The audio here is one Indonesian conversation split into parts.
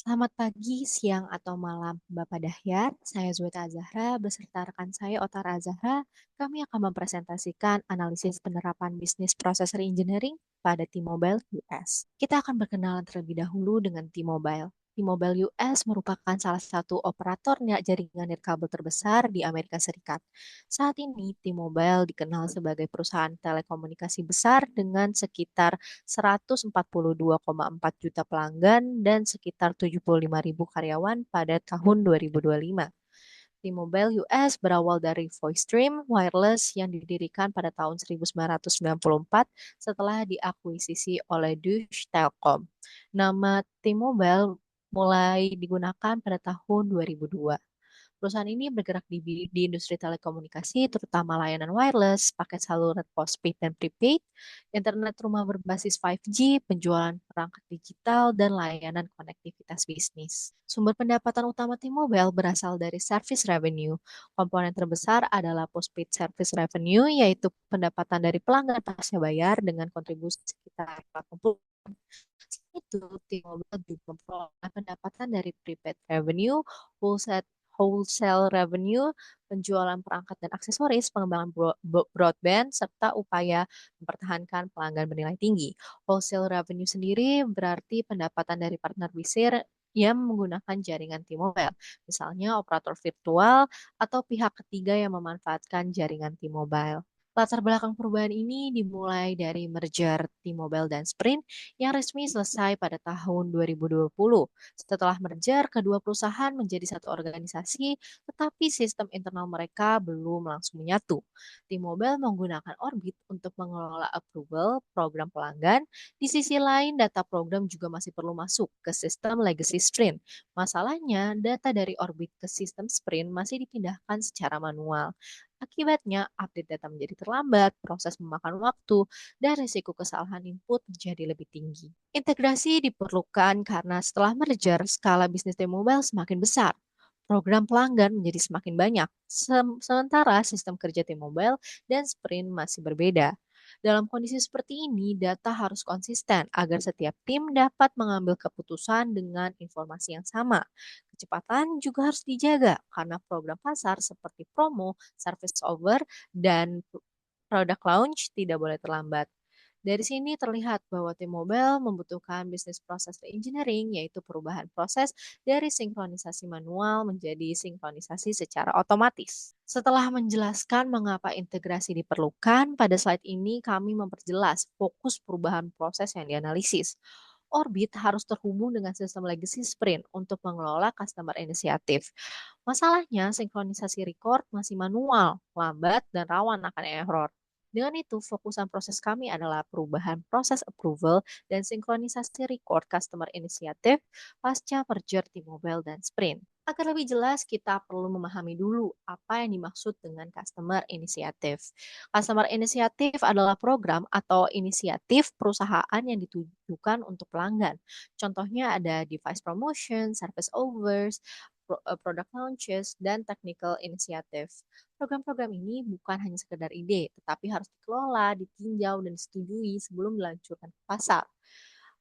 Selamat pagi, siang, atau malam, Bapak Dahyat. Saya Zueta Azahra beserta rekan saya Otar Azahra. Kami akan mempresentasikan analisis penerapan bisnis processor engineering pada T-Mobile US. Kita akan berkenalan terlebih dahulu dengan T-Mobile. T-Mobile US merupakan salah satu operator jaringan nirkabel terbesar di Amerika Serikat. Saat ini, T-Mobile dikenal sebagai perusahaan telekomunikasi besar dengan sekitar 142,4 juta pelanggan dan sekitar 75.000 karyawan pada tahun 2025. T-Mobile US berawal dari VoiceStream Wireless yang didirikan pada tahun 1994 setelah diakuisisi oleh Deutsche Telekom. Nama T-Mobile mulai digunakan pada tahun 2002. Perusahaan ini bergerak di industri telekomunikasi, terutama layanan wireless, paket saluran postpaid dan prepaid, internet rumah berbasis 5G, penjualan perangkat digital, dan layanan konektivitas bisnis. Sumber pendapatan utama T-Mobile berasal dari service revenue. Komponen terbesar adalah postpaid service revenue, yaitu pendapatan dari pelanggan pasca bayar dengan kontribusi sekitar 80. Selain itu, T-Mobile juga memperoleh pendapatan dari prepaid revenue, wholesale wholesale revenue, penjualan perangkat dan aksesoris, pengembangan broadband, serta upaya mempertahankan pelanggan bernilai tinggi. Wholesale revenue sendiri berarti pendapatan dari partner bisnis yang menggunakan jaringan T-Mobile, misalnya operator virtual atau pihak ketiga yang memanfaatkan jaringan T-Mobile. Latar belakang perubahan ini dimulai dari merger T-Mobile dan Sprint yang resmi selesai pada tahun 2020. Setelah merger, kedua perusahaan menjadi satu organisasi, tetapi sistem internal mereka belum langsung menyatu. T-Mobile menggunakan Orbit untuk mengelola approval program pelanggan. Di sisi lain, data program juga masih perlu masuk ke sistem legacy Sprint. Masalahnya, data dari Orbit ke sistem Sprint masih dipindahkan secara manual. Akibatnya, update data menjadi terlambat, proses memakan waktu, dan risiko kesalahan input menjadi lebih tinggi. Integrasi diperlukan karena setelah merger, skala bisnis T-Mobile semakin besar. Program pelanggan menjadi semakin banyak, sementara sistem kerja T-Mobile dan Sprint masih berbeda. Dalam kondisi seperti ini, data harus konsisten agar setiap tim dapat mengambil keputusan dengan informasi yang sama. Kecepatan juga harus dijaga karena program pasar seperti promo, service over, dan product launch tidak boleh terlambat. Dari sini terlihat bahwa T-Mobile membutuhkan bisnis proses engineering, yaitu perubahan proses dari sinkronisasi manual menjadi sinkronisasi secara otomatis. Setelah menjelaskan mengapa integrasi diperlukan, pada slide ini kami memperjelas fokus perubahan proses yang dianalisis. Orbit harus terhubung dengan sistem legacy Sprint untuk mengelola customer inisiatif. Masalahnya, sinkronisasi record masih manual, lambat, dan rawan akan error. Dengan itu, fokusan proses kami adalah perubahan proses approval dan sinkronisasi record customer initiative pasca merger T-Mobile dan Sprint. Agar lebih jelas, kita perlu memahami dulu apa yang dimaksud dengan customer initiative. Customer initiative adalah program atau inisiatif perusahaan yang ditujukan untuk pelanggan. Contohnya ada device promotion, service overs, product launches, dan technical initiative. Program-program ini bukan hanya sekedar ide, tetapi harus dikelola, ditinjau, dan disetujui sebelum diluncurkan ke pasar.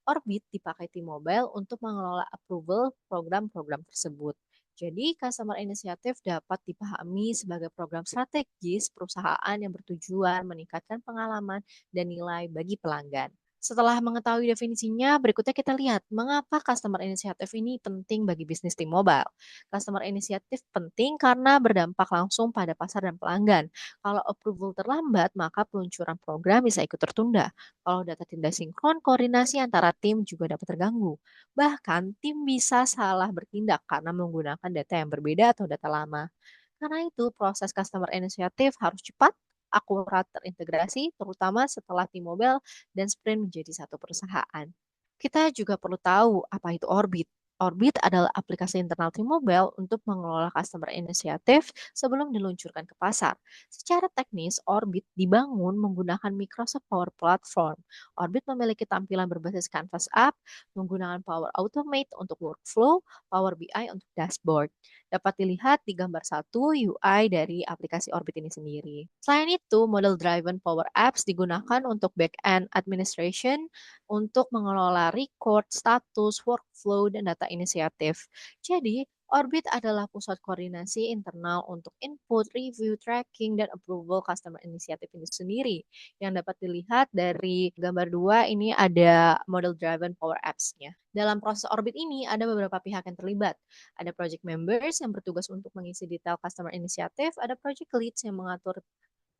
Orbit dipakai T-Mobile untuk mengelola approval program-program tersebut. Jadi, customer initiative dapat dipahami sebagai program strategis perusahaan yang bertujuan meningkatkan pengalaman dan nilai bagi pelanggan. Setelah mengetahui definisinya, berikutnya kita lihat mengapa customer initiative ini penting bagi bisnis T-Mobile. Customer initiative penting karena berdampak langsung pada pasar dan pelanggan. Kalau approval terlambat, maka peluncuran program bisa ikut tertunda. Kalau data tidak sinkron, koordinasi antara tim juga dapat terganggu. Bahkan, tim bisa salah bertindak karena menggunakan data yang berbeda atau data lama. Karena itu, proses customer initiative harus cepat, akurat, terintegrasi, terutama setelah T-Mobile dan Sprint menjadi satu perusahaan. Kita juga perlu tahu apa itu Orbit. Orbit adalah aplikasi internal T-Mobile untuk mengelola customer initiative sebelum diluncurkan ke pasar. Secara teknis, Orbit dibangun menggunakan Microsoft Power Platform. Orbit memiliki tampilan berbasis Canvas App, menggunakan Power Automate untuk workflow, Power BI untuk dashboard. Dapat dilihat di gambar 1 UI dari aplikasi Orbit ini sendiri. Selain itu, model driven Power Apps digunakan untuk back-end administration, untuk mengelola record, status, workflow, dan data inisiatif. Jadi, Orbit adalah pusat koordinasi internal untuk input, review, tracking, dan approval customer inisiatif ini sendiri. Yang dapat dilihat dari gambar 2, ini ada model driven power apps-nya. Dalam proses Orbit ini, ada beberapa pihak yang terlibat. Ada project members yang bertugas untuk mengisi detail customer inisiatif, ada project leads yang mengatur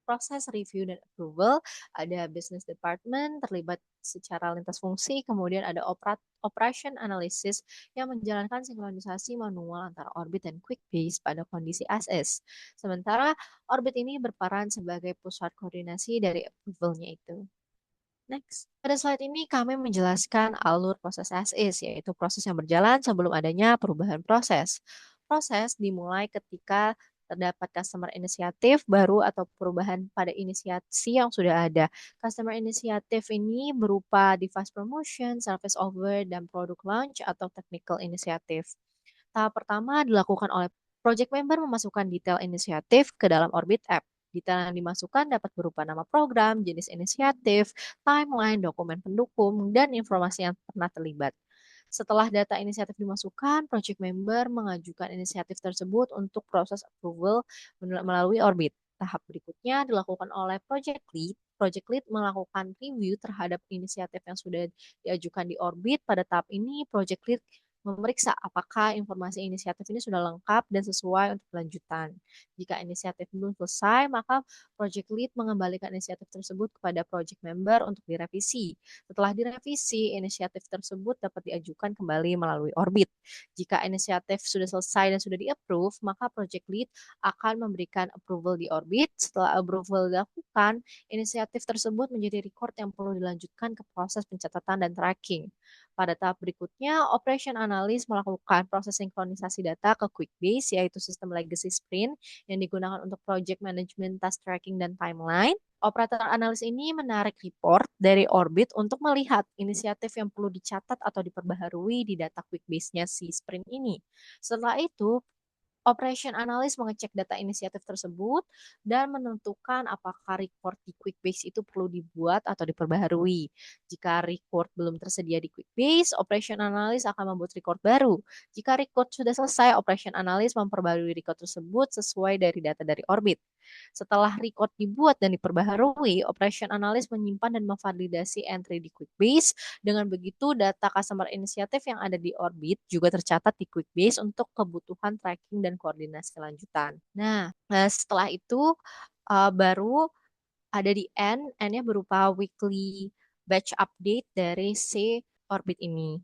proses review dan approval, ada business department terlibat secara lintas fungsi, kemudian ada operation analysis yang menjalankan sinkronisasi manual antara Orbit dan QuickBase pada kondisi as is. Sementara Orbit ini berperan sebagai pusat koordinasi dari approval-nya itu. Next. Pada slide ini kami menjelaskan alur proses as is, yaitu proses yang berjalan sebelum adanya perubahan proses. Proses dimulai ketika terdapat customer inisiatif baru atau perubahan pada inisiasi yang sudah ada. Customer inisiatif ini berupa device promotion, service offer, dan product launch atau technical inisiatif. Tahap pertama dilakukan oleh project member memasukkan detail inisiatif ke dalam Orbit App. Detail yang dimasukkan dapat berupa nama program, jenis inisiatif, timeline, dokumen pendukung, dan informasi yang pernah terlibat. Setelah data inisiatif dimasukkan, project member mengajukan inisiatif tersebut untuk proses approval melalui Orbit. Tahap berikutnya dilakukan oleh project lead. Project lead melakukan review terhadap inisiatif yang sudah diajukan di Orbit. Pada tahap ini, project lead memeriksa apakah informasi inisiatif ini sudah lengkap dan sesuai untuk kelanjutan. Jika inisiatif belum selesai, maka project lead mengembalikan inisiatif tersebut kepada project member untuk direvisi. Setelah direvisi, inisiatif tersebut dapat diajukan kembali melalui Orbit. Jika inisiatif sudah selesai dan sudah di-approve, maka project lead akan memberikan approval di Orbit. Setelah approval dilakukan, inisiatif tersebut menjadi record yang perlu dilanjutkan ke proses pencatatan dan tracking. Pada tahap berikutnya, Operation Analyst melakukan proses sinkronisasi data ke QuickBase, yaitu sistem legacy sprint yang digunakan untuk project management, task tracking, dan timeline. Operator analis ini menarik report dari Orbit untuk melihat inisiatif yang perlu dicatat atau diperbaharui di data QuickBase-nya si sprint ini. Setelah itu, Operation Analyst mengecek data inisiatif tersebut dan menentukan apakah record di QuickBase itu perlu dibuat atau diperbaharui. Jika record belum tersedia di QuickBase, Operation Analyst akan membuat record baru. Jika record sudah selesai, Operation Analyst memperbarui record tersebut sesuai dari data dari Orbit. Setelah record dibuat dan diperbaharui, Operation Analyst menyimpan dan memvalidasi entry di QuickBase. Dengan begitu, data customer inisiatif yang ada di Orbit juga tercatat di QuickBase untuk kebutuhan tracking dan koordinasi lanjutan. Nah, setelah itu baru ada di N, N-nya berupa weekly batch update dari si Orbit ini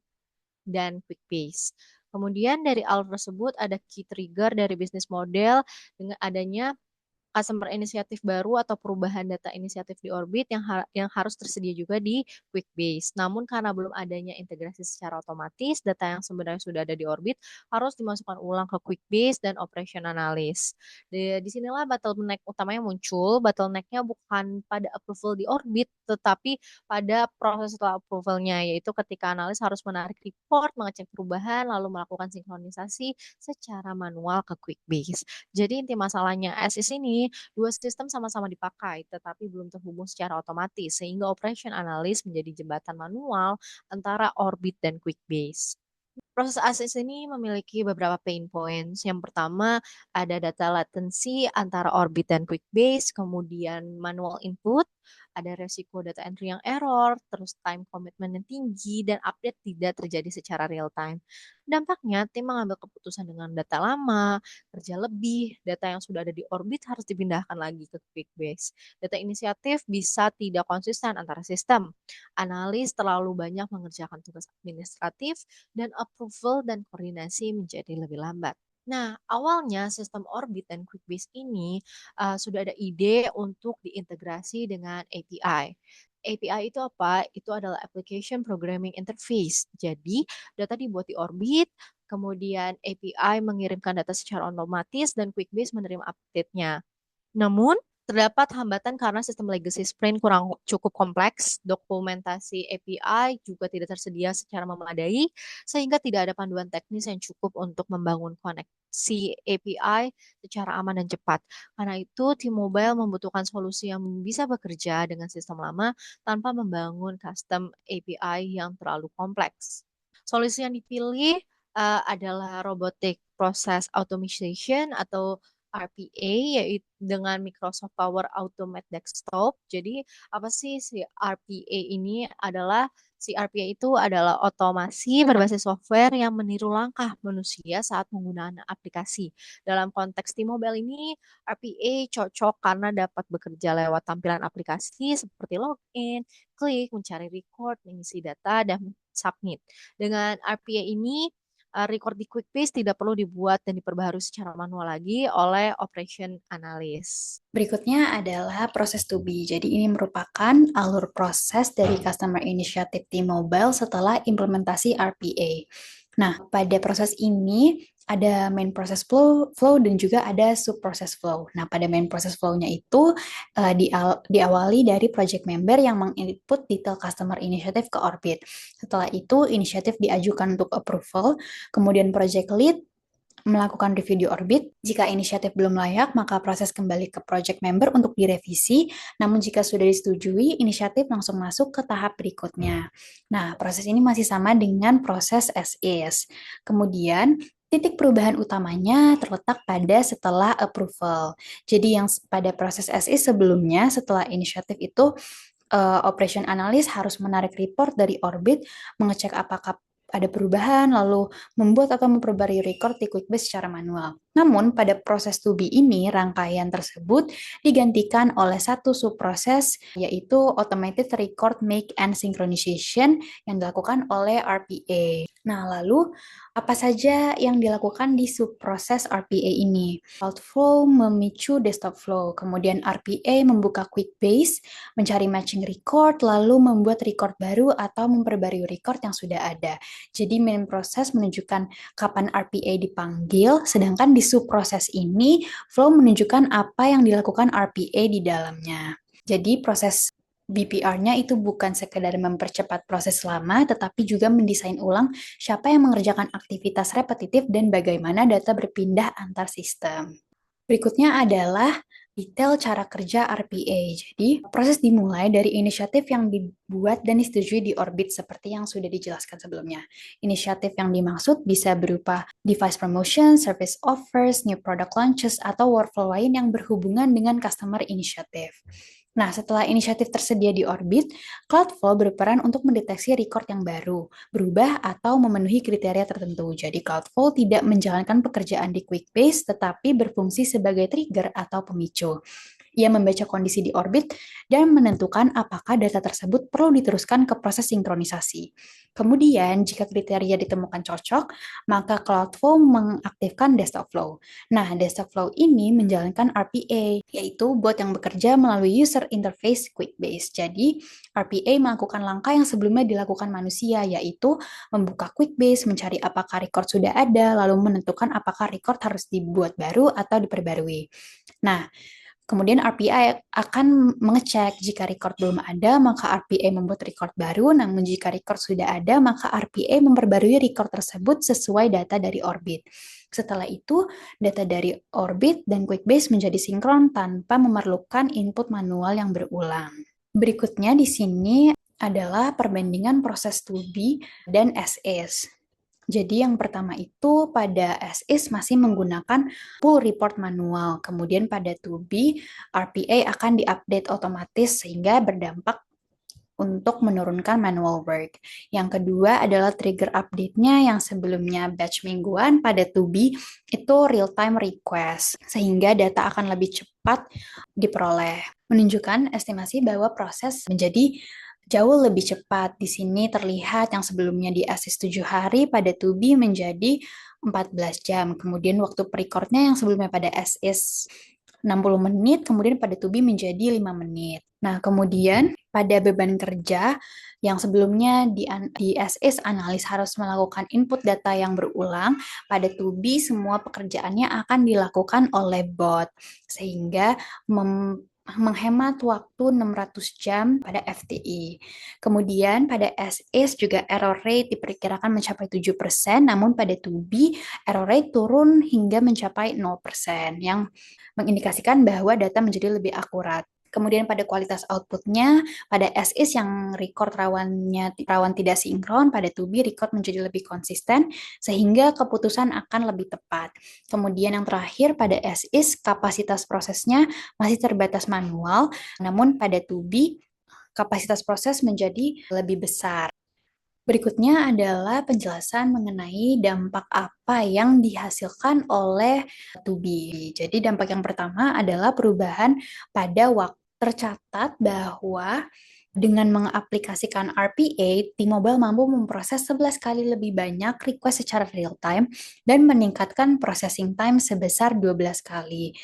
dan QuickBase. Kemudian dari alur tersebut ada key trigger dari bisnis model dengan adanya customer inisiatif baru atau perubahan data inisiatif di Orbit yang harus tersedia juga di QuickBase. Namun karena belum adanya integrasi secara otomatis, data yang sebenarnya sudah ada di Orbit harus dimasukkan ulang ke QuickBase dan Operation Analyst. Di sinilah bottleneck utamanya muncul. Bottlenecknya bukan pada approval di Orbit, tetapi pada proses setelah approvalnya, yaitu ketika analis harus menarik report, mengecek perubahan, lalu melakukan sinkronisasi secara manual ke QuickBase. Jadi inti masalahnya ASIS ini dua sistem sama-sama dipakai, tetapi belum terhubung secara otomatis, sehingga Operation Analyst menjadi jembatan manual antara Orbit dan QuickBase. Proses ASIS ini memiliki beberapa pain points. Yang pertama, ada data latency antara Orbit dan QuickBase, kemudian manual input, ada resiko data entry yang error, terus time commitment yang tinggi, dan update tidak terjadi secara real time. Dampaknya, tim mengambil keputusan dengan data lama, kerja lebih, data yang sudah ada di Orbit harus dipindahkan lagi ke QuickBase. Data inisiatif bisa tidak konsisten antara sistem. Analis terlalu banyak mengerjakan tugas administratif, dan approval dan koordinasi menjadi lebih lambat. Nah, awalnya sistem Orbit dan QuickBase ini sudah ada ide untuk diintegrasi dengan API. API itu apa? Itu adalah Application Programming Interface. Jadi, data dibuat di Orbit, kemudian API mengirimkan data secara otomatis, dan QuickBase menerima update-nya. Namun, terdapat hambatan karena sistem legacy Sprint kurang cukup kompleks, dokumentasi API juga tidak tersedia secara memadai, sehingga tidak ada panduan teknis yang cukup untuk membangun koneksi API secara aman dan cepat. Karena itu, tim mobile membutuhkan solusi yang bisa bekerja dengan sistem lama tanpa membangun custom API yang terlalu kompleks. Solusi yang dipilih adalah Robotic Process Automation atau RPA, yaitu dengan Microsoft Power Automate Desktop. Jadi apa sih si RPA ini adalah si RPA itu adalah otomasi berbasis software yang meniru langkah manusia saat menggunakan aplikasi. Dalam konteks T-Mobile ini, RPA cocok karena dapat bekerja lewat tampilan aplikasi seperti login, klik, mencari record, mengisi data, dan submit. Dengan RPA ini, record di QuickBase tidak perlu dibuat dan diperbaharui secara manual lagi oleh operation analyst. Berikutnya adalah proses to be. Jadi ini merupakan alur proses dari Customer Initiative T-Mobile setelah implementasi RPA. Nah, pada proses ini ada main process flow dan juga ada sub process flow. Nah, pada main process flow-nya itu diawali dari project member yang menginput detail customer initiative ke Orbit. Setelah itu, inisiatif diajukan untuk approval, kemudian project lead melakukan review di Orbit. Jika inisiatif belum layak, maka proses kembali ke project member untuk direvisi. Namun jika sudah disetujui, inisiatif langsung masuk ke tahap berikutnya. Nah, proses ini masih sama dengan proses as is. Kemudian, titik perubahan utamanya terletak pada setelah approval. Jadi yang pada proses as is sebelumnya, setelah inisiatif itu, operation analyst harus menarik report dari Orbit, mengecek apakah ada perubahan, lalu membuat atau memperbarui record di QuickBase secara manual. Namun, pada proses to be ini, rangkaian tersebut digantikan oleh satu subproses, yaitu Automated Record Make and Synchronization yang dilakukan oleh RPA. Nah, lalu apa saja yang dilakukan di subproses RPA ini? Cloudflow memicu desktop flow, kemudian RPA membuka QuickBase, mencari matching record, lalu membuat record baru atau memperbarui record yang sudah ada. Jadi main proses menunjukkan kapan RPA dipanggil, sedangkan di subproses ini flow menunjukkan apa yang dilakukan RPA di dalamnya. Jadi proses BPR-nya itu bukan sekedar mempercepat proses lama, tetapi juga mendesain ulang siapa yang mengerjakan aktivitas repetitif dan bagaimana data berpindah antar sistem. Berikutnya adalah detail cara kerja RPA. Jadi, proses dimulai dari inisiatif yang dibuat dan disetujui di Orbit seperti yang sudah dijelaskan sebelumnya. Inisiatif yang dimaksud bisa berupa device promotion, service offers, new product launches, atau workflow lain yang berhubungan dengan customer initiative. Nah, setelah inisiatif tersedia di Orbit, Cloudflow berperan untuk mendeteksi record yang baru, berubah atau memenuhi kriteria tertentu. Jadi Cloudflow tidak menjalankan pekerjaan di QuickBase, tetapi berfungsi sebagai trigger atau pemicu. Ia membaca kondisi di Orbit dan menentukan apakah data tersebut perlu diteruskan ke proses sinkronisasi. Kemudian, jika kriteria ditemukan cocok, maka Cloudflow mengaktifkan Desktop Flow. Nah, Desktop Flow ini menjalankan RPA, yaitu bot yang bekerja melalui user interface QuickBase. Jadi, RPA melakukan langkah yang sebelumnya dilakukan manusia, yaitu membuka QuickBase, mencari apakah record sudah ada, lalu menentukan apakah record harus dibuat baru atau diperbarui. Nah, kemudian RPA akan mengecek jika record belum ada, maka RPA membuat record baru, namun jika record sudah ada, maka RPA memperbarui record tersebut sesuai data dari Orbit. Setelah itu, data dari Orbit dan QuickBase menjadi sinkron tanpa memerlukan input manual yang berulang. Berikutnya di sini adalah perbandingan proses to be dan as is. Jadi yang pertama itu pada as is masih menggunakan pull report manual. Kemudian pada to be, RPA akan diupdate otomatis sehingga berdampak untuk menurunkan manual work. Yang kedua adalah trigger update-nya yang sebelumnya batch mingguan, pada to be itu real-time request, sehingga data akan lebih cepat diperoleh. Menunjukkan estimasi bahwa proses menjadi jauh lebih cepat. Di sini terlihat yang sebelumnya di assist 7 hari pada to be menjadi 14 jam. Kemudian waktu pre-recordnya yang sebelumnya pada assist 60 menit, kemudian pada to be menjadi 5 menit. Nah, kemudian pada beban kerja yang sebelumnya di SS analis harus melakukan input data yang berulang, pada to be semua pekerjaannya akan dilakukan oleh bot, sehingga menghemat waktu 600 jam pada FTE. Kemudian pada SS juga error rate diperkirakan mencapai 7%, namun pada to be error rate turun hingga mencapai 0%, yang mengindikasikan bahwa data menjadi lebih akurat. Kemudian pada kualitas outputnya, pada as is yang record rawan tidak sinkron, pada to be record menjadi lebih konsisten sehingga keputusan akan lebih tepat. Kemudian yang terakhir pada as is kapasitas prosesnya masih terbatas manual, namun pada to be kapasitas proses menjadi lebih besar. Berikutnya adalah penjelasan mengenai dampak apa yang dihasilkan oleh to be. Jadi dampak yang pertama adalah perubahan pada waktu. Tercatat bahwa dengan mengaplikasikan RPA, T-Mobile mampu memproses 11 kali lebih banyak request secara real time dan meningkatkan processing time sebesar 12 kali.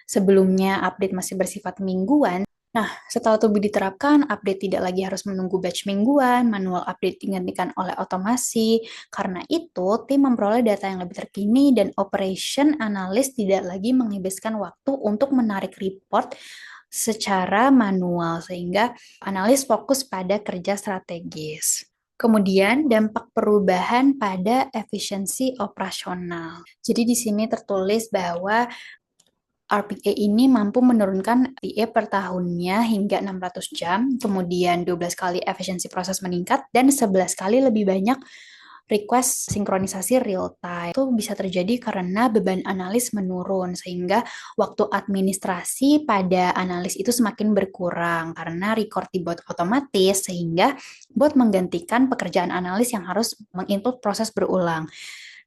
Sebelumnya update masih bersifat mingguan. Nah, setelah Tubi diterapkan, update tidak lagi harus menunggu batch mingguan, manual update digantikan oleh otomasi. Karena itu, tim memperoleh data yang lebih terkini dan operation analyst tidak lagi menghabiskan waktu untuk menarik report secara manual, sehingga analis fokus pada kerja strategis. Kemudian dampak perubahan pada efisiensi operasional. Jadi di sini tertulis bahwa RPA ini mampu menurunkan RPA per tahunnya hingga 600 jam, kemudian 12 kali efisiensi proses meningkat, dan 11 kali lebih banyak request sinkronisasi real time. Itu bisa terjadi karena beban analis menurun, sehingga waktu administrasi pada analis itu semakin berkurang karena record dibuat otomatis, sehingga bot menggantikan pekerjaan analis yang harus menginput proses berulang.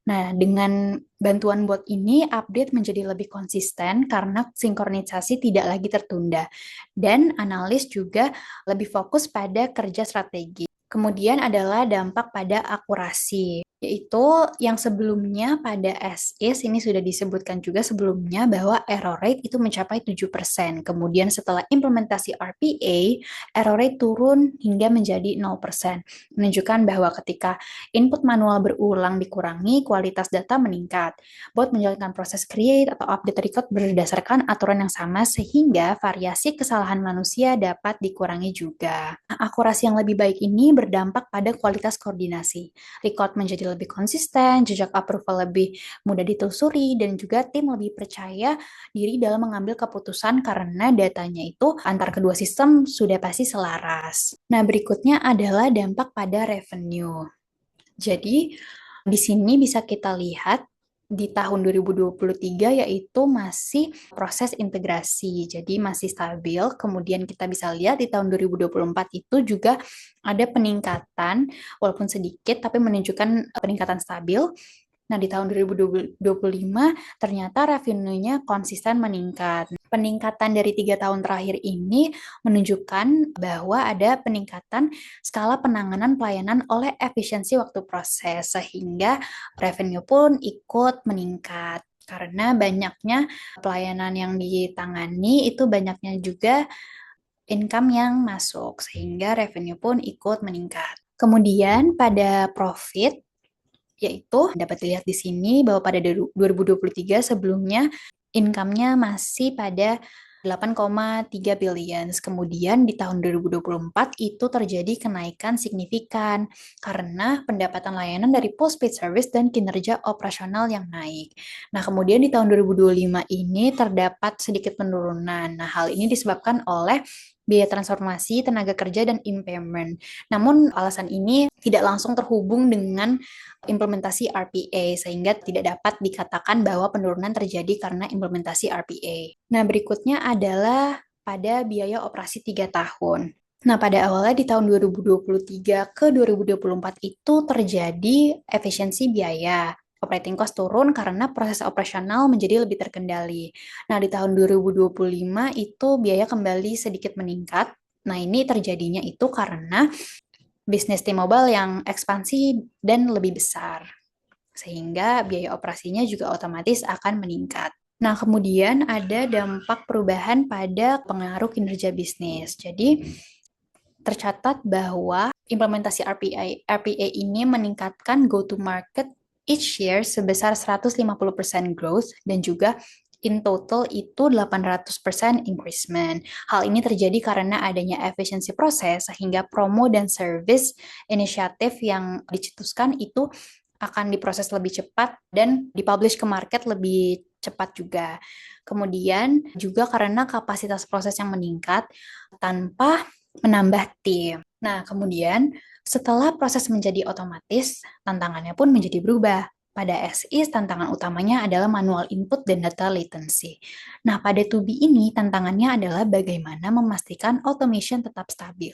Nah, dengan bantuan bot ini, update menjadi lebih konsisten karena sinkronisasi tidak lagi tertunda. Dan analis juga lebih fokus pada kerja strategi. Kemudian adalah dampak pada akurasi, yaitu yang sebelumnya pada as-is, ini sudah disebutkan juga sebelumnya bahwa error rate itu mencapai 7%. Kemudian setelah implementasi RPA, error rate turun hingga menjadi 0%. Menunjukkan bahwa ketika input manual berulang dikurangi, kualitas data meningkat. Bot menjalankan proses create atau update record berdasarkan aturan yang sama sehingga variasi kesalahan manusia dapat dikurangi juga. Nah, akurasi yang lebih baik ini berdampak pada kualitas koordinasi. Record menjadi lebih konsisten, jejak approval lebih mudah ditelusuri, dan juga tim lebih percaya diri dalam mengambil keputusan karena datanya itu antar kedua sistem sudah pasti selaras. Nah, berikutnya adalah dampak pada revenue. Jadi, di sini bisa kita lihat di tahun 2023 yaitu masih proses integrasi, jadi masih stabil. Kemudian kita bisa lihat di tahun 2024 itu juga ada peningkatan, walaupun sedikit, tapi menunjukkan peningkatan stabil. Nah, di tahun 2025 ternyata revenue-nya konsisten meningkat. Peningkatan dari 3 tahun terakhir ini menunjukkan bahwa ada peningkatan skala penanganan pelayanan oleh efisiensi waktu proses, sehingga revenue pun ikut meningkat. Karena banyaknya pelayanan yang ditangani, itu banyaknya juga income yang masuk, sehingga revenue pun ikut meningkat. Kemudian pada profit, yaitu dapat dilihat di sini bahwa pada 2023 sebelumnya income-nya masih pada 8,3 billion. Kemudian di tahun 2024 itu terjadi kenaikan signifikan karena pendapatan layanan dari postpaid service dan kinerja operasional yang naik. Nah, kemudian di tahun 2025 ini terdapat sedikit penurunan. Nah, hal ini disebabkan oleh biaya transformasi, tenaga kerja, dan impairment. Namun, alasan ini tidak langsung terhubung dengan implementasi RPA, sehingga tidak dapat dikatakan bahwa penurunan terjadi karena implementasi RPA. Nah, berikutnya adalah pada biaya operasi 3 tahun. Nah, pada awalnya di tahun 2023 ke 2024 itu terjadi efisiensi biaya. Operating cost turun karena proses operasional menjadi lebih terkendali. Nah, di tahun 2025 itu biaya kembali sedikit meningkat. Nah, ini terjadinya itu karena bisnis T-Mobile yang ekspansi dan lebih besar, sehingga biaya operasinya juga otomatis akan meningkat. Nah, kemudian ada dampak perubahan pada pengaruh kinerja bisnis. Jadi, tercatat bahwa implementasi RPA ini meningkatkan go-to-market each year sebesar 150% growth dan juga in total itu 800% increasement. Hal ini terjadi karena adanya efisiensi proses sehingga promo dan service inisiatif yang dicetuskan itu akan diproses lebih cepat dan dipublish ke market lebih cepat juga. Kemudian juga karena kapasitas proses yang meningkat tanpa menambah tim. Nah, kemudian setelah proses menjadi otomatis, tantangannya pun menjadi berubah. Pada SIS, tantangan utamanya adalah manual input dan data latency. Nah, pada 2B ini, tantangannya adalah bagaimana memastikan automation tetap stabil.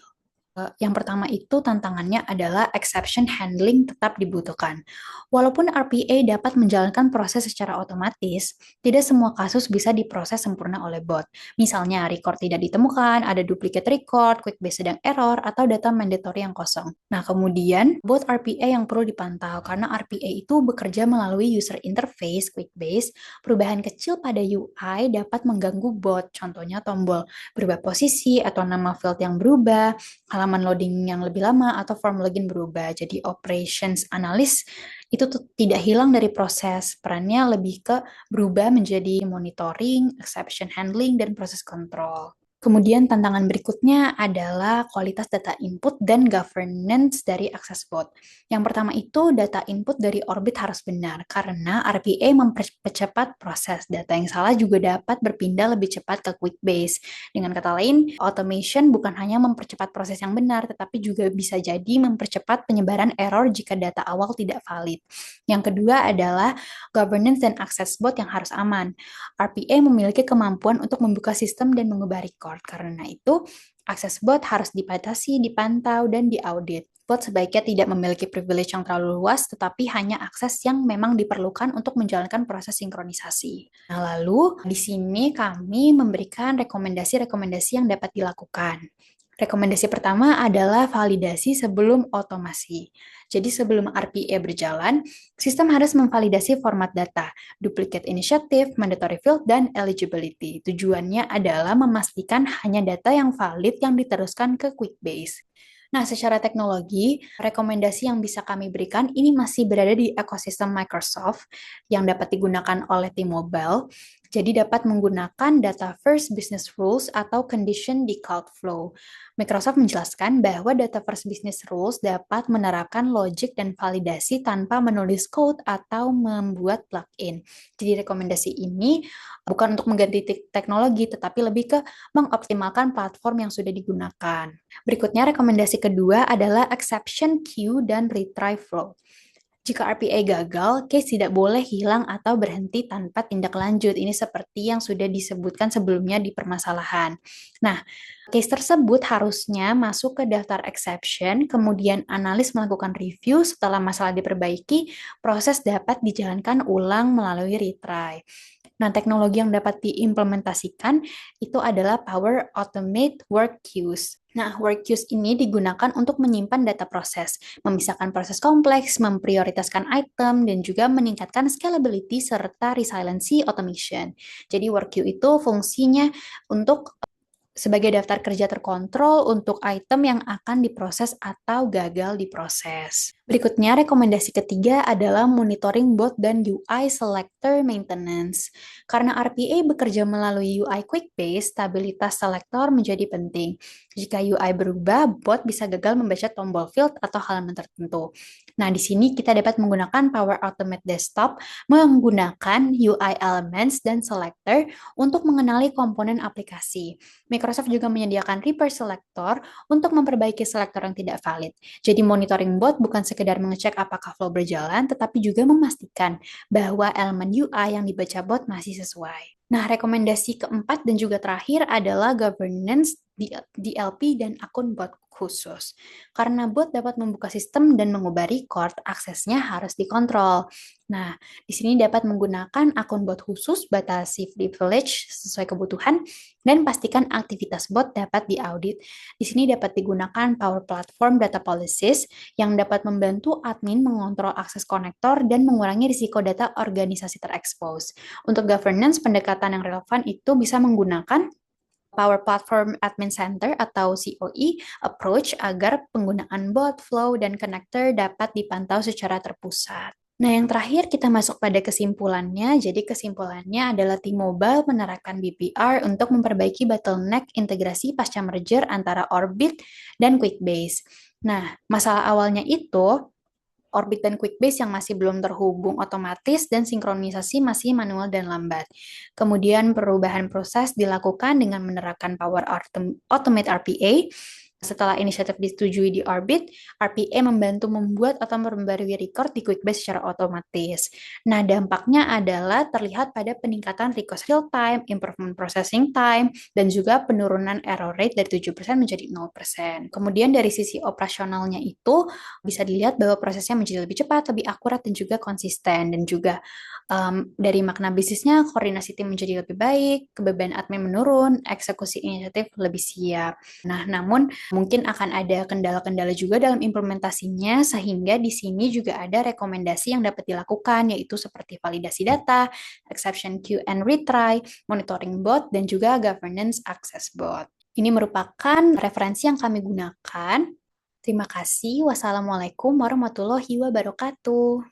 Yang pertama itu tantangannya adalah exception handling tetap dibutuhkan. Walaupun RPA dapat menjalankan proses secara otomatis, tidak semua kasus bisa diproses sempurna oleh bot. Misalnya, record tidak ditemukan, ada duplicate record, QuickBase sedang error, atau data mandatory yang kosong. Nah, kemudian bot RPA yang perlu dipantau karena RPA itu bekerja melalui user interface QuickBase. Perubahan kecil pada UI dapat mengganggu bot, contohnya tombol berubah posisi atau nama field yang berubah, halaman loading yang lebih lama, atau form login berubah. Jadi operations analyst itu tidak hilang dari proses. Perannya lebih ke berubah menjadi monitoring, exception handling, dan proses control. Kemudian tantangan berikutnya adalah kualitas data input dan governance dari akses bot. Yang pertama itu data input dari Orbit harus benar karena RPA mempercepat proses. Data yang salah juga dapat berpindah lebih cepat ke QuickBase. Dengan kata lain, automation bukan hanya mempercepat proses yang benar, tetapi juga bisa jadi mempercepat penyebaran error jika data awal tidak valid. Yang kedua adalah governance dan akses bot yang harus aman. RPA memiliki kemampuan untuk membuka sistem dan mengubah record. Karena itu, akses bot harus dibatasi, dipantau, dan diaudit. Bot sebaiknya tidak memiliki privilege yang terlalu luas, tetapi hanya akses yang memang diperlukan untuk menjalankan proses sinkronisasi. Nah, lalu di sini kami memberikan rekomendasi-rekomendasi yang dapat dilakukan. Rekomendasi pertama adalah validasi sebelum otomasi. Jadi sebelum RPA berjalan, sistem harus memvalidasi format data, duplicate initiative, mandatory field, dan eligibility. Tujuannya adalah memastikan hanya data yang valid yang diteruskan ke QuickBase. Nah, secara teknologi, rekomendasi yang bisa kami berikan ini masih berada di ekosistem Microsoft yang dapat digunakan oleh T-Mobile. Jadi dapat menggunakan Data First Business Rules atau Condition Default Flow. Microsoft menjelaskan bahwa Data First Business Rules dapat menerapkan logic dan validasi tanpa menulis code atau membuat plugin. Jadi rekomendasi ini bukan untuk mengganti teknologi, tetapi lebih ke mengoptimalkan platform yang sudah digunakan. Berikutnya, rekomendasi kedua adalah exception queue dan retry flow. Jika RPA gagal, case tidak boleh hilang atau berhenti tanpa tindak lanjut. Ini seperti yang sudah disebutkan sebelumnya di permasalahan. Nah, case tersebut harusnya masuk ke daftar exception, kemudian analis melakukan review. Setelah masalah diperbaiki, proses dapat dijalankan ulang melalui retry. Nah, teknologi yang dapat diimplementasikan itu adalah Power Automate Work Queues. Nah, work queues ini digunakan untuk menyimpan data proses, memisahkan proses kompleks, memprioritaskan item, dan juga meningkatkan scalability serta resiliency automation. Jadi, work queue itu fungsinya untuk sebagai daftar kerja terkontrol untuk item yang akan diproses atau gagal diproses. Berikutnya, rekomendasi ketiga adalah monitoring bot dan UI selector maintenance. Karena RPA bekerja melalui UI QuickBase, stabilitas selector menjadi penting. Jika UI berubah, bot bisa gagal membaca tombol field atau halaman tertentu. Nah, di sini kita dapat menggunakan Power Automate Desktop menggunakan UI Elements dan Selector untuk mengenali komponen aplikasi. Microsoft juga menyediakan Repair Selector untuk memperbaiki selektor yang tidak valid. Jadi monitoring bot bukan sekedar mengecek apakah flow berjalan, tetapi juga memastikan bahwa elemen UI yang dibaca bot masih sesuai. Nah, rekomendasi keempat dan juga terakhir adalah governance DLP dan akun bot khusus. Karena bot dapat membuka sistem dan mengubah record, aksesnya harus dikontrol. Nah, di sini dapat menggunakan akun bot khusus, batasi privilege sesuai kebutuhan, dan pastikan aktivitas bot dapat diaudit. Di sini dapat digunakan Power Platform Data Policies yang dapat membantu admin mengontrol akses konektor dan mengurangi risiko data organisasi terekspos. Untuk governance, pendekatan yang relevan itu bisa menggunakan Power Platform Admin Center atau COE approach agar penggunaan bot, flow, dan connector dapat dipantau secara terpusat. Nah, yang terakhir kita masuk pada kesimpulannya. Jadi kesimpulannya adalah T-Mobile menerapkan BPR untuk memperbaiki bottleneck integrasi pasca merger antara Orbit dan QuickBase. Nah, masalah awalnya itu Orbit dan QuickBase yang masih belum terhubung otomatis dan sinkronisasi masih manual dan lambat. Kemudian perubahan proses dilakukan dengan menerapkan Power Automate RPA. Setelah inisiatif disetujui di Orbit, RPA membantu membuat atau memperbarui record di QuickBase secara otomatis. Nah, dampaknya adalah terlihat pada peningkatan request real time, improvement processing time, dan juga penurunan error rate dari 7% menjadi 0%. Kemudian dari sisi operasionalnya itu bisa dilihat bahwa prosesnya menjadi lebih cepat, lebih akurat, dan juga konsisten. Dan juga dari makna bisnisnya, koordinasi tim menjadi lebih baik, kebebanan admin menurun, eksekusi inisiatif lebih siap. Nah, namun mungkin akan ada kendala-kendala juga dalam implementasinya, sehingga di sini juga ada rekomendasi yang dapat dilakukan, yaitu seperti validasi data, exception queue and retry, monitoring bot, dan juga governance access bot. Ini merupakan referensi yang kami gunakan. Terima kasih. Wassalamualaikum warahmatullahi wabarakatuh.